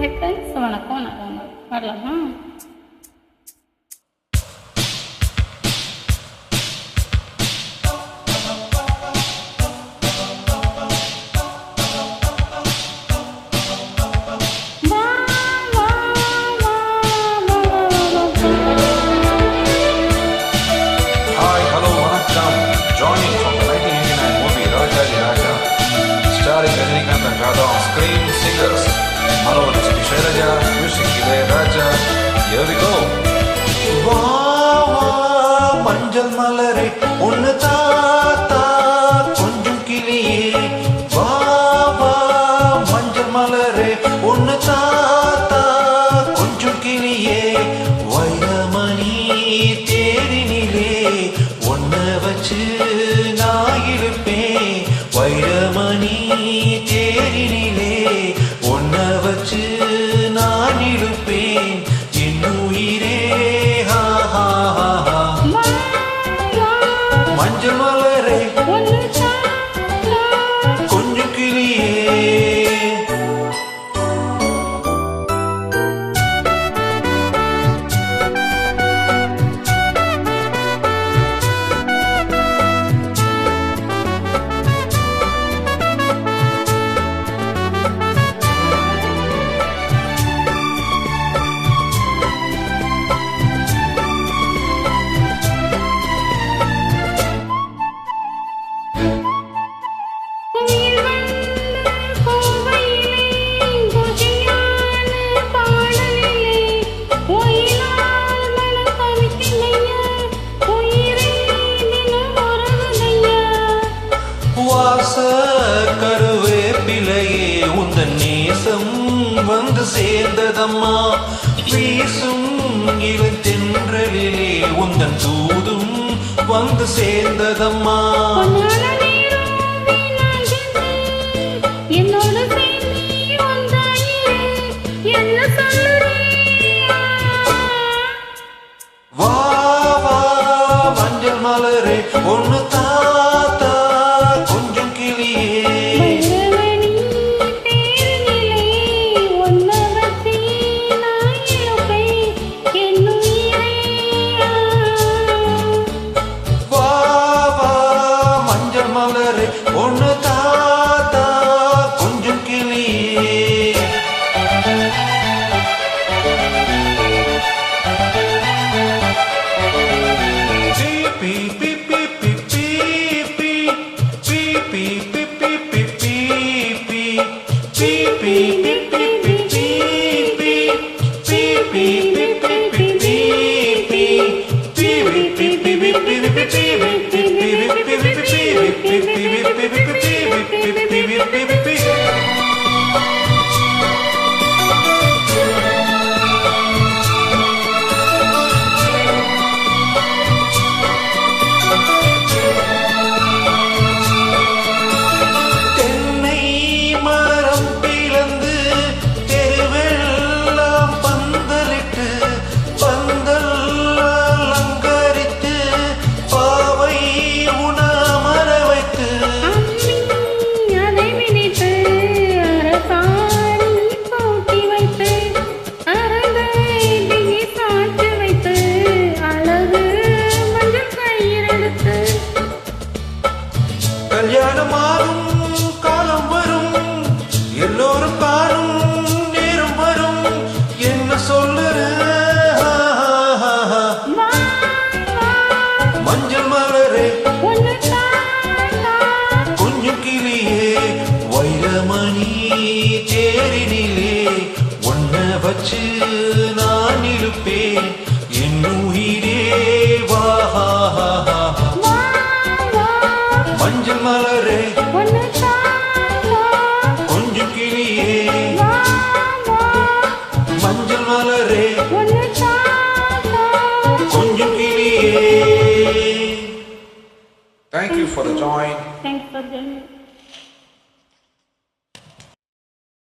Friends வணக்கம். வரலாமா? Joining from the 1989 movie Rajaji Raja, starring Rajinikanth and Radha on screen, singers Manoj S.P. Shailaja, music Raja. Here we go. வா வா மஞ்சள் மலரே ஒன்னு தாத்தா கொஞ்சம் கிளியே, வா வா மஞ்சள் மலரே ஒன்னு தாத்தா கொஞ்சம் கிளியே, வைரமணி தேரினிலே ஒன்ன வச்சு நான் இருப்பேன், வைரமணி தேரினிலே ஒன்ன வச்சு நான் இருப்பேன், என் உயிரே ஹா ஹா ஹா. மஞ்சள் மலரே கொஞ்சம் கிளியே. வாச கருவேப்பிலையே உந்தன் நேசம் வந்து சேர்ந்ததம்மா, வீசும் இளந்தென்றலிலே உந்தன் தூதும் வந்து சேர்ந்ததம்மா. வா வா மஞ்சள் மலரே ஒன்னு தாத்தா கொஞ்சம் கிளியே. வா வா மஞ்சள் மலரே ஒன்னு தாத்தா கொஞ்சம் கிளியே. கல்யாணமாகும் காலம் வரும், எல்லோரும் காணும் நேரம் வரும், என்ன சொல்லுற மஞ்சள் மலரே கொஞ்சம் கிளியே, வைரமணி தேரினிலே ஒன்ன வச்சு நான் இருப்பேன், என் உயிரே வா ஹா ஹா ஹா. மஞ்சள் மலரே கொஞ்சம் கிளியே, மஞ்சள் மலரே கொஞ்சம் கிளியே. Thank you for the join. Thanks for joining.